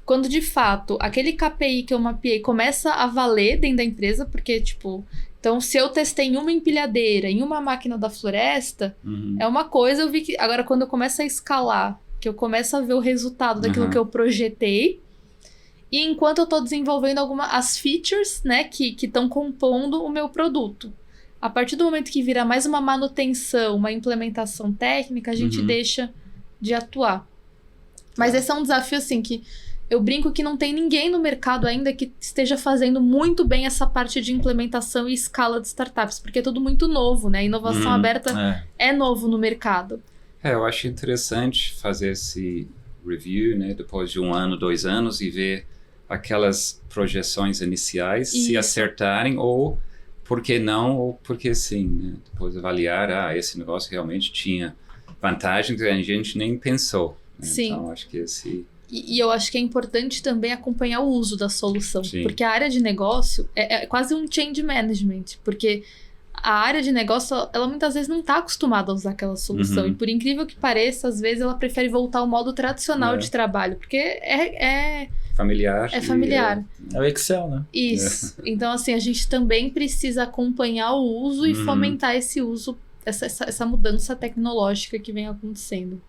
quando de fato aquele KPI que eu mapeei começa a valer dentro da empresa, porque, tipo... Então, se eu testei em uma empilhadeira, em uma máquina da floresta, é uma coisa, eu vi que... Agora, quando eu começo a escalar, que eu começo a ver o resultado daquilo que eu projetei, e enquanto eu estou desenvolvendo as features, né, que estão compondo o meu produto. A partir do momento que vira mais uma manutenção, uma implementação técnica, a gente deixa de atuar. Mas esse é um desafio, assim, que eu brinco que não tem ninguém no mercado ainda que esteja fazendo muito bem essa parte de implementação e escala de startups, porque é tudo muito novo, né? Inovação aberta é novo no mercado. Eu acho interessante fazer esse review, né, depois de 1 ano, 2 anos, e ver aquelas projeções iniciais se acertarem, ou por que não, ou porque sim, né? Depois avaliar, esse negócio realmente tinha vantagens que a gente nem pensou, né? Sim. Então acho que esse... E eu acho que é importante também acompanhar o uso da solução, Sim. porque a área de negócio é quase um change management, porque a área de negócio, ela muitas vezes não está acostumada a usar aquela solução, e por incrível que pareça, às vezes ela prefere voltar ao modo tradicional de trabalho, porque é familiar. É familiar. É o Excel, né? Isso. Então, assim, a gente também precisa acompanhar o uso e fomentar esse uso, essa mudança tecnológica que vem acontecendo.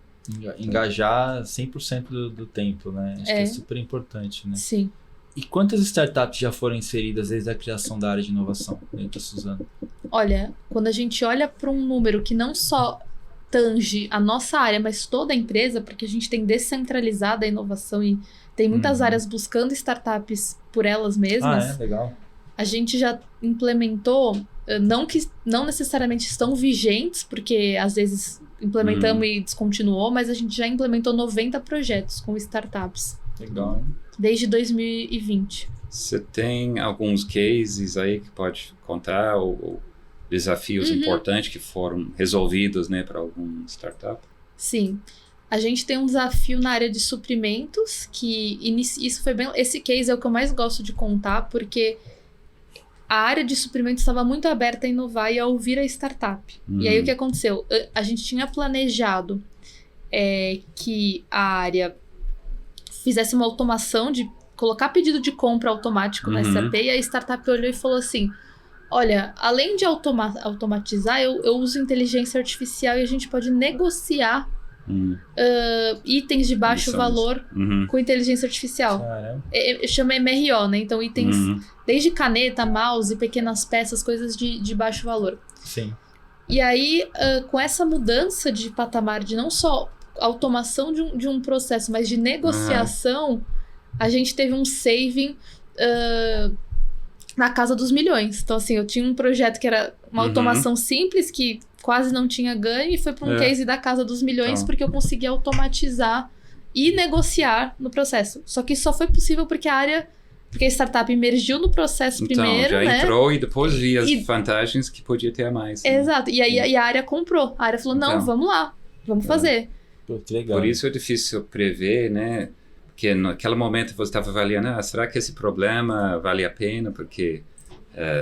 Engajar 100% do tempo, né? Acho que é super importante, né? Sim. E quantas startups já foram inseridas desde a criação da área de inovação dentro da Suzano? Olha, quando a gente olha para um número que não só tange a nossa área, mas toda a empresa, porque a gente tem descentralizado a inovação e tem muitas áreas buscando startups por elas mesmas. Legal. A gente já implementou, não necessariamente estão vigentes, porque às vezes implementamos e descontinuou, mas a gente já implementou 90 projetos com startups. Legal, hein? Desde 2020. Você tem alguns cases aí que pode contar, ou desafios importantes que foram resolvidos, né, para algum startup? Sim. A gente tem um desafio na área de suprimentos, que isso foi bem... Esse case é o que eu mais gosto de contar, porque a área de suprimentos estava muito aberta a inovar e a ouvir a startup. E aí o que aconteceu? A gente tinha planejado que a área fizesse uma automação de colocar pedido de compra automático na SAP, e a startup olhou e falou assim, olha, além de automatizar, eu uso inteligência artificial e a gente pode negociar itens de baixo valor com inteligência artificial. Chama MRO, né? Então, itens desde caneta, mouse, pequenas peças, coisas de baixo valor. Sim. E aí, com essa mudança de patamar de não só automação de um processo, mas de negociação, a gente teve um saving na casa dos milhões. Então, assim, eu tinha um projeto que era uma automação simples, que quase não tinha ganho, e foi para um case da casa dos milhões, porque eu consegui automatizar e negociar no processo. Só que isso só foi possível porque a startup emergiu no processo primeiro, já né? entrou e depois via as vantagens que podia ter a mais. Né? Exato. E aí a área comprou. A área falou, não, vamos lá, vamos fazer. Pô, que legal. Por isso é difícil prever, né? Porque naquele momento você estava avaliando, será que esse problema vale a pena? Porque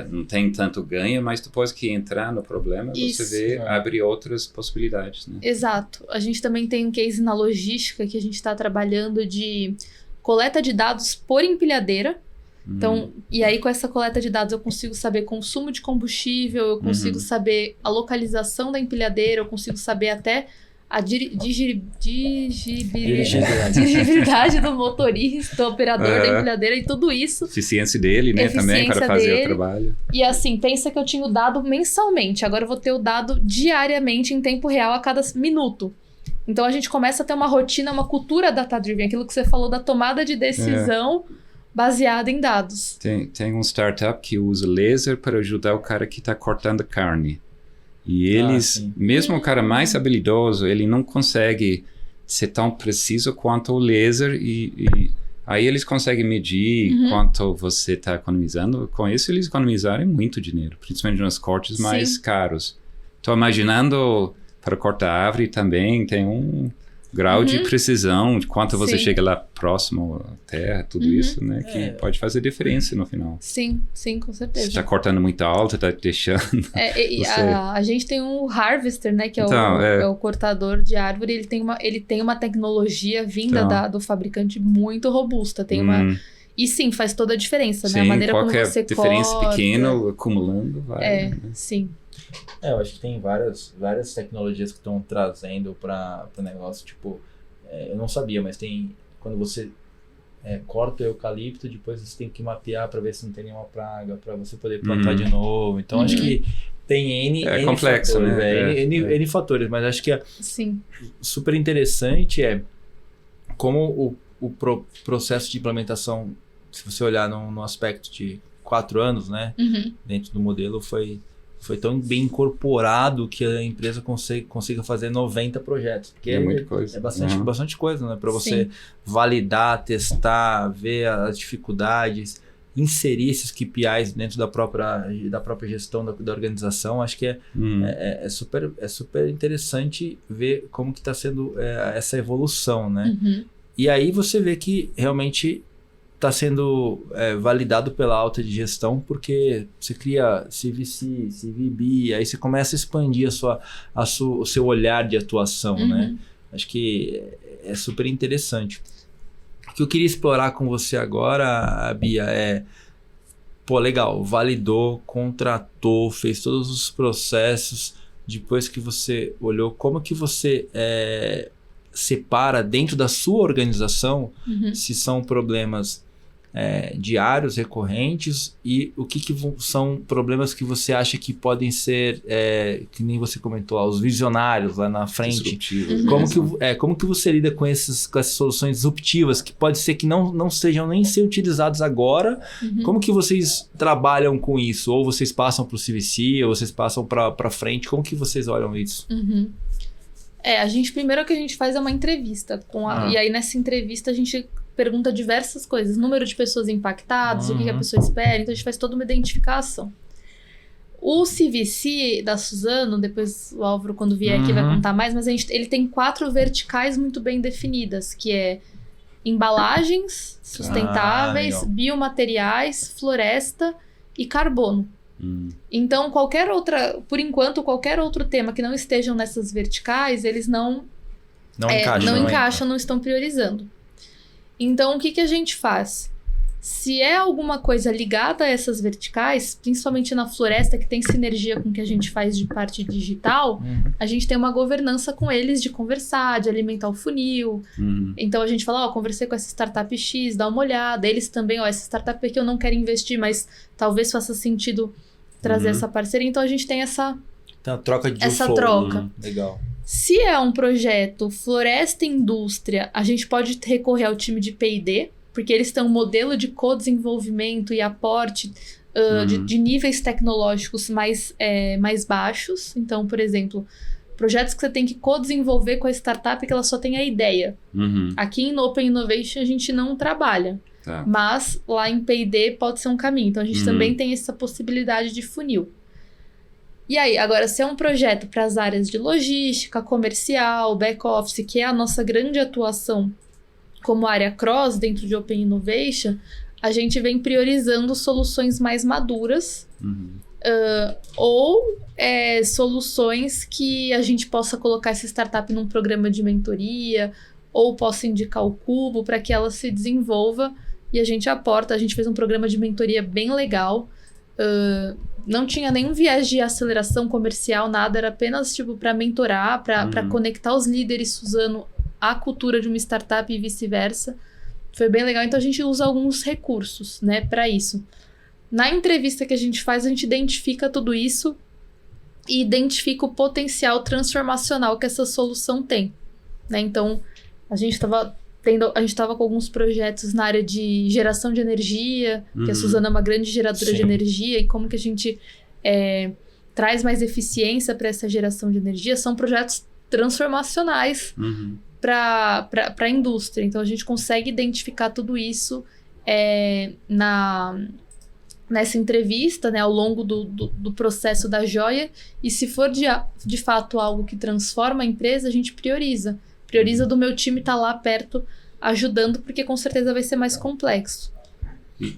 não tem tanto ganho, mas depois que entrar no problema, você vê, abre outras possibilidades, né? Exato. A gente também tem um case na logística que a gente está trabalhando de coleta de dados por empilhadeira. Então, e aí com essa coleta de dados eu consigo saber consumo de combustível, eu consigo saber a localização da empilhadeira, eu consigo saber até a dirigibilidade do motorista, do operador da empilhadeira e tudo isso. Eficiência dele, né, também, para fazer o trabalho. E assim, pensa que eu tinha o dado mensalmente, agora eu vou ter o dado diariamente em tempo real a cada minuto. Então a gente começa a ter uma rotina, uma cultura data-driven, aquilo que você falou da tomada de decisão baseada em dados. Tem um startup que usa laser para ajudar o cara que está cortando carne. E eles, mesmo o cara mais habilidoso, ele não consegue ser tão preciso quanto o laser e aí eles conseguem medir quanto você está economizando. Com isso, eles economizarem muito dinheiro, principalmente nos cortes mais caros. Estou imaginando, para cortar árvore também tem um grau de precisão, de quanto você chega lá próximo à terra, tudo isso, né? Que pode fazer diferença no final. Sim, com certeza. Você está cortando muito alto, está deixando... A gente tem um harvester, né? Que é o cortador de árvore. Ele tem uma tecnologia vinda do fabricante muito robusta. E sim, faz toda a diferença, né? A maneira como você corta. Qualquer diferença pequena, acumulando, vai. Né? Sim. Eu acho que tem várias tecnologias que estão trazendo para o negócio, tipo, eu não sabia, mas tem, quando você corta o eucalipto, depois você tem que mapear para ver se não tem nenhuma praga, para você poder plantar de novo, então acho que tem N complexo, fatores, né? N fatores, mas acho que super interessante como o processo de implementação, se você olhar no aspecto de 4 anos, né, dentro do modelo, foi tão bem incorporado que a empresa consiga fazer 90 projetos. Porque é muita coisa. É bastante coisa, né? Para você validar, testar, ver as dificuldades, inserir esses KPIs dentro da própria gestão da organização. Acho que é super interessante ver como que está sendo essa evolução, né? E aí você vê que realmente está sendo validado pela alta de gestão, porque você cria CVC, CVB, aí você começa a expandir o seu olhar de atuação, né? Acho que é super interessante. O que eu queria explorar com você agora, Bia, legal, validou, contratou, fez todos os processos, depois que você olhou, como que você separa dentro da sua organização se são problemas diários, recorrentes, e o que são problemas que você acha que podem ser, que nem você comentou, os visionários lá na frente. Como que você lida com essas soluções disruptivas, que pode ser que não sejam nem ser utilizados agora? Como que vocês trabalham com isso? Ou vocês passam para o CVC, ou vocês passam para frente? Como que vocês olham isso? Primeiro o que a gente faz é uma entrevista. E aí nessa entrevista a gente pergunta diversas coisas. Número de pessoas impactadas, o que a pessoa espera. Então a gente faz toda uma identificação. O CVC da Suzano, depois o Álvaro quando vier aqui vai contar mais, mas ele tem 4 verticais muito bem definidas, que é embalagens sustentáveis, biomateriais, floresta e carbono. Então, por enquanto, qualquer outro tema que não estejam nessas verticais, eles não encaixam, não estão priorizando. Então, o que a gente faz? Se é alguma coisa ligada a essas verticais, principalmente na floresta, que tem sinergia com o que a gente faz de parte digital, a gente tem uma governança com eles de conversar, de alimentar o funil. Então, a gente fala, conversei com essa startup X, dá uma olhada. Eles também, essa startup aqui eu não quero investir, mas talvez faça sentido trazer essa parceria. Então, a gente tem essa troca de troca. Legal. Se é um projeto floresta e indústria, a gente pode recorrer ao time de P&D, porque eles têm um modelo de co-desenvolvimento e aporte de níveis tecnológicos mais baixos. Então, por exemplo, projetos que você tem que co-desenvolver com a startup que ela só tem a ideia. Aqui no Open Innovation a gente não trabalha, mas lá em P&D pode ser um caminho. Então, a gente também tem essa possibilidade de funil. E aí, agora, se é um projeto para as áreas de logística, comercial, back-office, que é a nossa grande atuação como área cross dentro de Open Innovation, a gente vem priorizando soluções mais maduras ou soluções que a gente possa colocar essa startup num programa de mentoria ou possa indicar o Cubo para que ela se desenvolva e a gente aporta. A gente fez um programa de mentoria bem legal. Não tinha nenhum viés de aceleração comercial, nada, era apenas para mentorar, para conectar os líderes Suzano à cultura de uma startup e vice-versa. Foi bem legal, então a gente usa alguns recursos, né, para isso. Na entrevista que a gente faz, a gente identifica tudo isso e identifica o potencial transformacional que essa solução tem. né? Então, a gente estava com alguns projetos na área de geração de energia, que a Suzano é uma grande geradora de energia, e como que a gente traz mais eficiência para essa geração de energia. São projetos transformacionais para a indústria. Então, a gente consegue identificar tudo isso nessa entrevista, né, ao longo do processo da joia, e se for de fato algo que transforma a empresa, a gente prioriza do meu time estar lá perto ajudando, porque com certeza vai ser mais complexo.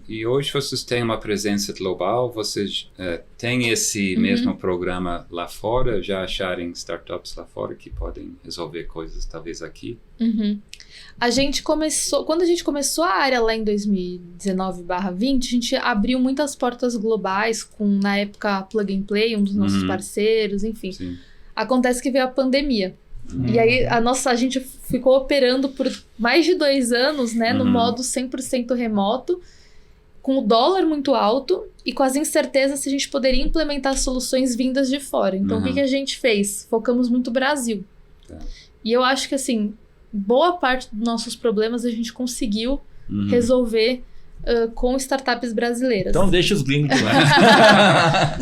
E hoje vocês têm uma presença global, vocês têm esse mesmo programa lá fora, já acharem startups lá fora que podem resolver coisas talvez aqui? Quando a gente começou a área lá em 2019/20, a gente abriu muitas portas globais com, na época, a Plug and Play, um dos nossos parceiros, enfim. Sim. Acontece que veio a pandemia. E aí a gente ficou operando por mais de 2 anos, né, no modo 100% remoto, com o dólar muito alto e com as incertezas se a gente poderia implementar soluções vindas de fora. Então, o que a gente fez? Focamos muito no Brasil. E eu acho que, assim, boa parte dos nossos problemas a gente conseguiu resolver com startups brasileiras. Então deixa os gringos de lá.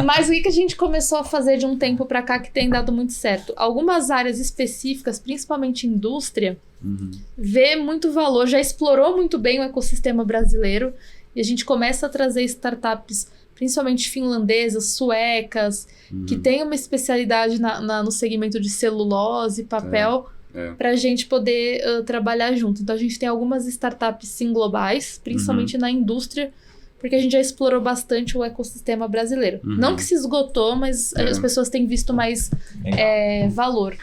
Mas o que a gente começou a fazer de um tempo para cá que tem dado muito certo? Algumas áreas específicas, principalmente indústria, vê muito valor, já explorou muito bem o ecossistema brasileiro, e a gente começa a trazer startups, principalmente finlandesas, suecas, que têm uma especialidade no segmento de celulose, papel, para a gente poder trabalhar junto. Então, a gente tem algumas startups, sim, globais, principalmente na indústria, porque a gente já explorou bastante o ecossistema brasileiro. Não que se esgotou, mas as pessoas têm visto mais valor.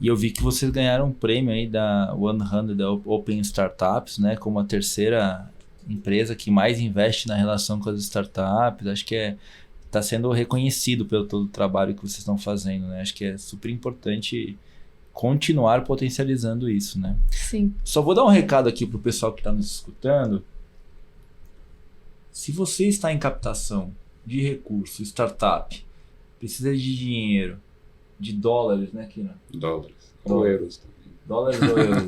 E eu vi que vocês ganharam um prêmio aí da 100 Open Startups, né? Como a terceira empresa que mais investe na relação com as startups. Acho que está sendo reconhecido pelo todo o trabalho que vocês estão fazendo, né? Acho que é super importante continuar potencializando isso, né? Sim. Só vou dar um recado aqui pro pessoal que está nos escutando. Se você está em captação de recurso, startup, precisa de dinheiro, de dólares, né, Kina? Dólares. Ou euros também. Dólares ou euros.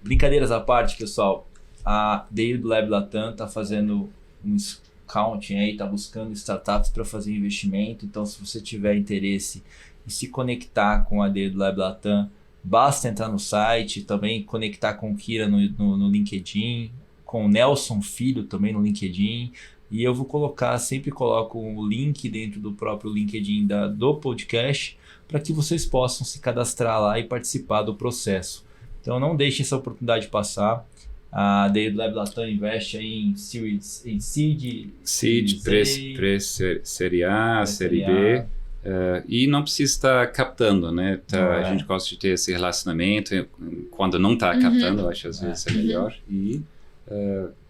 Brincadeiras à parte, pessoal. A Daily Lab Latam está fazendo um scouting aí, está buscando startups para fazer investimento. Então, se você tiver interesse em se conectar com a Daily Lab Latam, basta entrar no site, também conectar com o Kira no LinkedIn, com o Nelson Filho também no LinkedIn. E eu vou sempre coloco o link dentro do próprio LinkedIn do podcast, para que vocês possam se cadastrar lá e participar do processo. Então não deixem essa oportunidade passar. A Daily Lab Latam investe aí em Seed, Série A, Série B. E não precisa estar captando, né? A gente gosta de ter esse relacionamento. Quando não está captando, eu acho que às vezes é melhor. E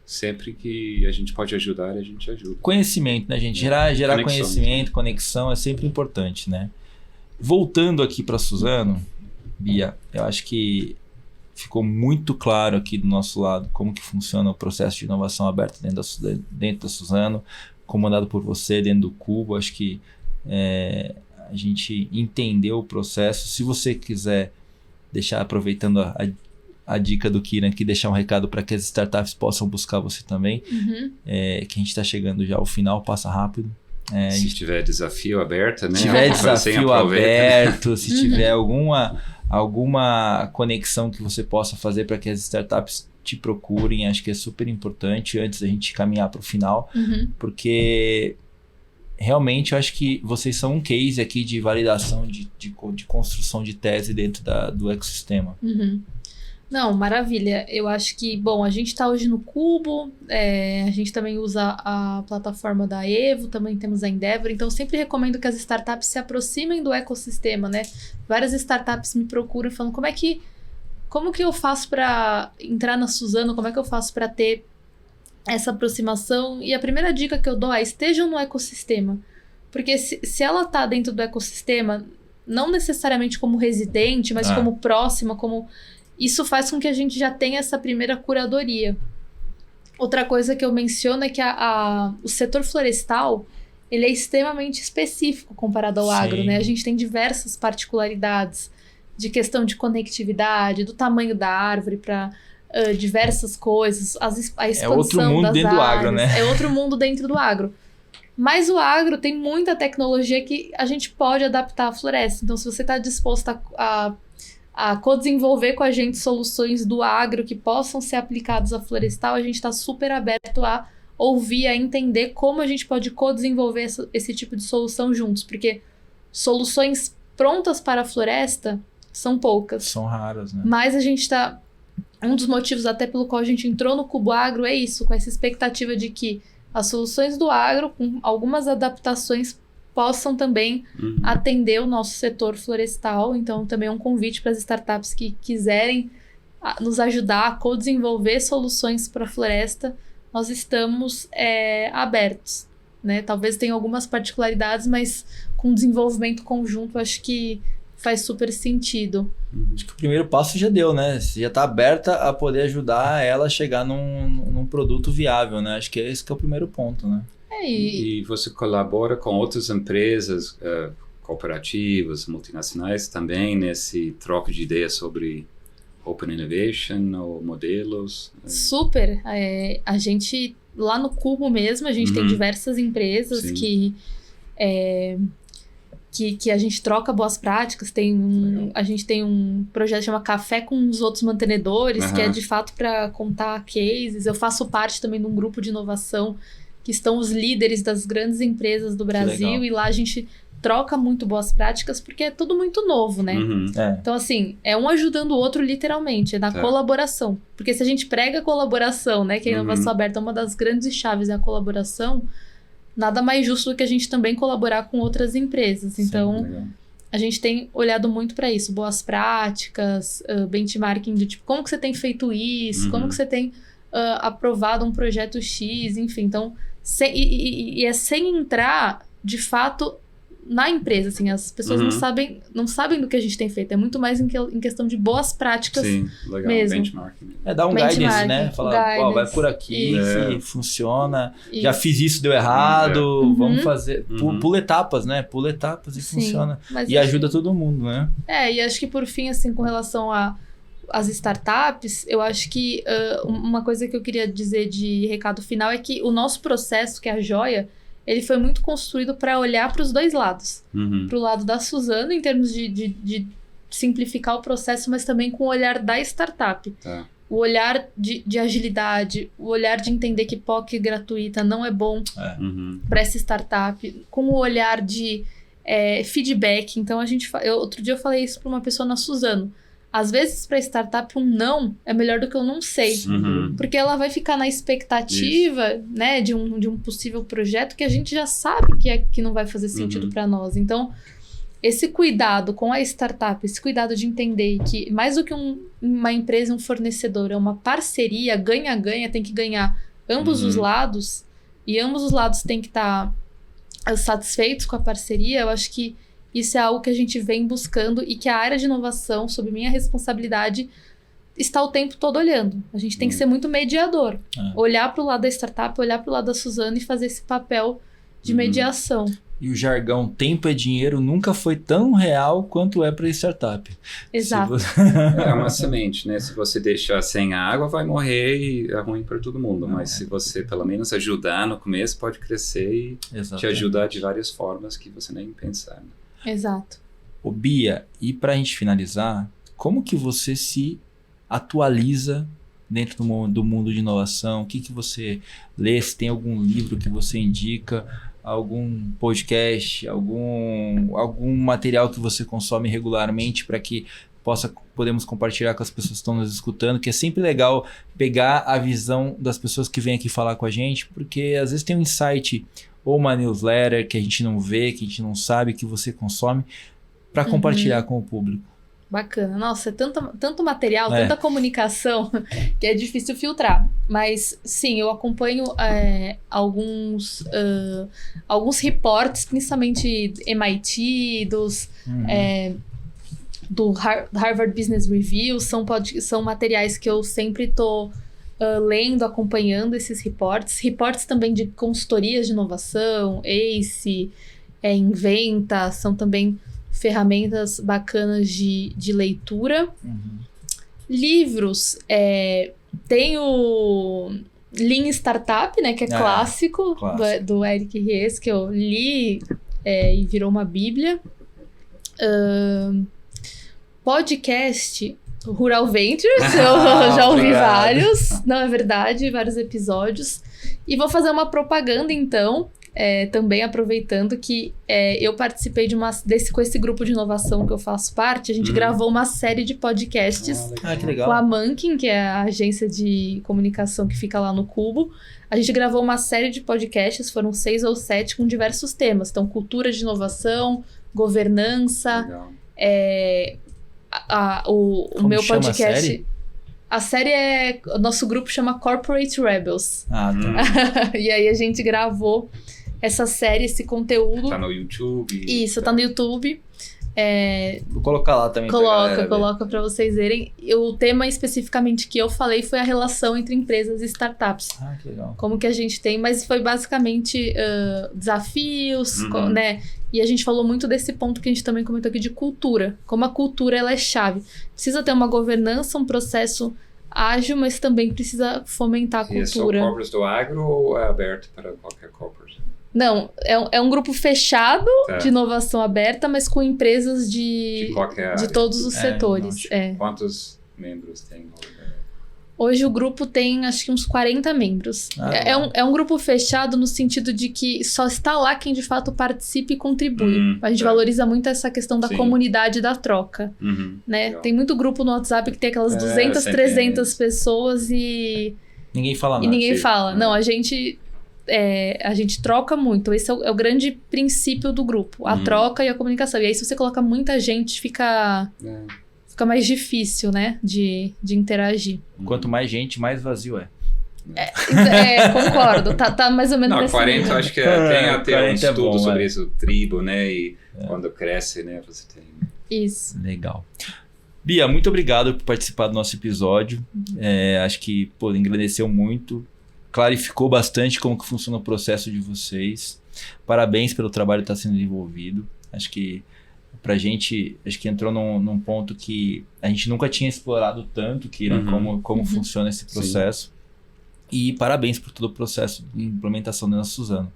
sempre que a gente pode ajudar, a gente ajuda. Conhecimento, né, gente? Gerar conhecimento, conexão é sempre importante, né? Voltando aqui para Suzano, Bia, eu acho que ficou muito claro aqui do nosso lado como que funciona o processo de inovação aberta dentro da Suzano, comandado por você dentro do Cubo. Acho que a gente entendeu o processo. Se você quiser deixar, aproveitando a dica do Kiran aqui, deixar um recado para que as startups possam buscar você também, que a gente está chegando já ao final, passa rápido. Se tiver desafio aberto, né? Se tiver desafio aberto, se tiver alguma conexão que você possa fazer para que as startups te procurem, acho que é super importante antes da gente caminhar para o final, porque realmente eu acho que vocês são um case aqui de validação de construção de tese dentro do ecossistema. Não, maravilha. Eu acho que, bom, a gente está hoje no Cubo, a gente também usa a plataforma da Evo, também temos a Endeavor, então eu sempre recomendo que as startups se aproximem do ecossistema, né? Várias startups me procuram falando como que eu faço para entrar na Suzano, como é que eu faço para ter essa aproximação? E a primeira dica que eu dou é: estejam no ecossistema, porque se ela está dentro do ecossistema, não necessariamente como residente, mas como próxima, isso faz com que a gente já tenha essa primeira curadoria. Outra coisa que eu menciono é que o setor florestal, ele é extremamente específico comparado ao agro, né? A gente tem diversas particularidades. de questão de conectividade, do tamanho da árvore para diversas coisas, a expansão outro mundo das dentro do áreas, agro, né? É outro mundo dentro do agro. Mas o agro tem muita tecnologia que a gente pode adaptar à floresta. Então, se você está disposto a co-desenvolver com a gente soluções do agro que possam ser aplicadas à florestal, a gente está super aberto a ouvir, a entender como a gente pode co-desenvolver esse tipo de solução juntos. Porque soluções prontas para a floresta são poucas. São raras, né? Mas a gente está... Um dos motivos até pelo qual a gente entrou no Cubo Agro é isso, com essa expectativa de que as soluções do agro, com algumas adaptações, possam também atender o nosso setor florestal. Então, também é um convite para as startups que quiserem nos ajudar a co-desenvolver soluções para a floresta. Nós estamos abertos, né? Talvez tenha algumas particularidades, mas com desenvolvimento conjunto, acho que faz super sentido. Acho que o primeiro passo já deu, né? Você já está aberta a poder ajudar ela a chegar num produto viável, né? Acho que esse que é o primeiro ponto, né? E você colabora com outras empresas, cooperativas, multinacionais também nesse troca de ideias sobre Open Innovation ou modelos? Super! A gente, lá no Cubo mesmo, a gente tem diversas empresas que a gente troca boas práticas. A gente tem um projeto que chama Café com os Outros Mantenedores, que é de fato para contar cases. Eu faço parte também de um grupo de inovação que estão os líderes das grandes empresas do Brasil, e lá a gente troca muito boas práticas, porque é tudo muito novo, né? Então, assim, é um ajudando o outro literalmente, é na colaboração. Porque se a gente prega a colaboração, né, que a inovação aberta é uma das grandes chaves, é a colaboração, nada mais justo do que a gente também colaborar com outras empresas. Então, a gente tem olhado muito para isso, boas práticas, benchmarking do tipo, como que você tem feito isso, como que você tem aprovado um projeto X, enfim. Então, é sem entrar, de fato, na empresa, assim, as pessoas não sabem do que a gente tem feito, é muito mais em questão de boas práticas. Sim, legal, mesmo. benchmarking. Dar um guidance, né? Falar, vai por aqui, se funciona, já fiz isso, deu errado, vamos fazer, pula etapas, né? Pula etapas e funciona. E ajuda todo mundo, né? E acho que por fim, assim, com relação às startups, eu acho que uma coisa que eu queria dizer de recado final é que o nosso processo, que é a Joia, ele foi muito construído para olhar para os dois lados. Para o lado da Suzano, em termos de simplificar o processo, mas também com o olhar da startup. O olhar de agilidade, o olhar de entender que POC gratuita não é bom para essa startup, com o olhar de feedback. Então, outro dia eu falei isso para uma pessoa na Suzano. Às vezes, para startup, um não é melhor do que eu não sei. Porque ela vai ficar na expectativa, né, de um possível projeto que a gente já sabe que não vai fazer sentido para nós. Então, esse cuidado com a startup, esse cuidado de entender que mais do que uma empresa, um fornecedor, é uma parceria, ganha-ganha, tem que ganhar ambos os lados, e ambos os lados têm que estar satisfeitos com a parceria. Eu acho que isso é algo que a gente vem buscando e que a área de inovação, sob minha responsabilidade, está o tempo todo olhando. A gente tem que ser muito mediador. Olhar para o lado da startup, olhar para o lado da Suzano e fazer esse papel de mediação. E o jargão tempo é dinheiro nunca foi tão real quanto é para startup. Exato. É uma semente, né? Se você deixar sem água, vai morrer e é ruim para todo mundo. Mas se você pelo menos ajudar no começo, pode crescer e te ajudar de várias formas que você nem pensar. Né? Exato. Ô Bia, e para a gente finalizar, como que você se atualiza dentro do mundo de inovação? O que você lê? Se tem algum livro que você indica, algum podcast, algum material que você consome regularmente para que podemos compartilhar com as pessoas que estão nos escutando, que é sempre legal pegar a visão das pessoas que vêm aqui falar com a gente, porque às vezes tem um insight ou uma newsletter que a gente não vê, que a gente não sabe, que você consome, para compartilhar com o público. Bacana. Nossa, é tanto material, tanta comunicação, que é difícil filtrar. Mas, sim, eu acompanho alguns reportes, principalmente MIT, do Harvard Business Review, são materiais que eu sempre estou lendo, acompanhando esses reportes. Reportes também de consultorias de inovação, ACE, Inventa, são também ferramentas bacanas de leitura. Livros, tem o Lean Startup, né, que é clássico. Do Eric Ries, que eu li e virou uma bíblia. Podcast, Rural Ventures, eu já ouvi vários, não é verdade, vários episódios. E vou fazer uma propaganda, então, também aproveitando que eu participei com esse grupo de inovação que eu faço parte, a gente gravou uma série de podcasts que legal. com a Mankin, que é a agência de comunicação que fica lá no Cubo. A gente gravou uma série de podcasts, foram 6 ou 7, com diversos temas. Então, cultura de inovação, governança, o meu podcast. A série o nosso grupo chama Corporate Rebels. Tá. E aí a gente gravou essa série, esse conteúdo. Tá no YouTube. Isso, tá no YouTube. Vou colocar lá também. Coloca pra vocês verem. O tema especificamente que eu falei foi a relação entre empresas e startups. Que legal. Como que a gente tem, mas foi basicamente desafios, né? E a gente falou muito desse ponto que a gente também comentou aqui de cultura. Como a cultura ela é chave. Precisa ter uma governança, um processo ágil, mas também precisa fomentar a cultura. E é só corporates do agro ou é aberto para qualquer corporate? Não, é um grupo fechado de inovação aberta, mas com empresas de todos os setores. Quantos membros tem? Hoje o grupo tem, acho que uns 40 membros. É um grupo fechado no sentido de que só está lá quem de fato participa e contribui. A gente valoriza muito essa questão da comunidade da troca. Né? Tem muito grupo no WhatsApp que tem aquelas 200, 300 pessoas e... Ninguém fala nada. E ninguém fala. Não, a gente troca muito. Esse é o grande princípio do grupo. A troca e a comunicação. E aí se você coloca muita gente, fica mais difícil, né? De interagir. Quanto mais gente, mais vazio é. Concordo. Tá mais ou menos nesse 40 nível. Acho que tem até um estudo sobre isso, tribo, né? E quando cresce, né? Você tem... Isso. Legal. Bia, muito obrigado por participar do nosso episódio. Acho que, engrandeceu muito. Clarificou bastante como que funciona o processo de vocês. Parabéns pelo trabalho que está sendo desenvolvido. Acho que pra gente, entrou num ponto que a gente nunca tinha explorado tanto, Kieran, como funciona esse processo. Sim. E parabéns por todo o processo de implementação da Suzano.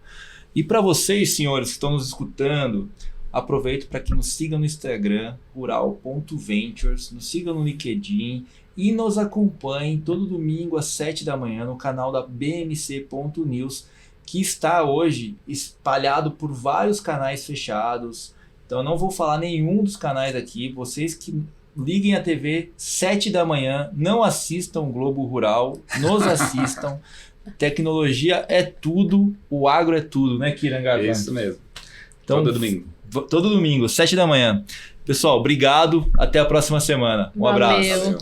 E para vocês, senhores, que estão nos escutando, aproveito para que nos sigam no Instagram, rural.ventures, nos sigam no LinkedIn e nos acompanhem todo domingo às 7 da manhã no canal da bmc.news, que está hoje espalhado por vários canais fechados. Então eu não vou falar nenhum dos canais aqui. Vocês que liguem a TV 7 da manhã, não assistam o Globo Rural, nos assistam. Tecnologia é tudo, o agro é tudo, né, Kieran Garvin? Isso mesmo. Então, todo domingo, 7 da manhã. Pessoal, obrigado. Até a próxima semana. Um abraço. Valeu.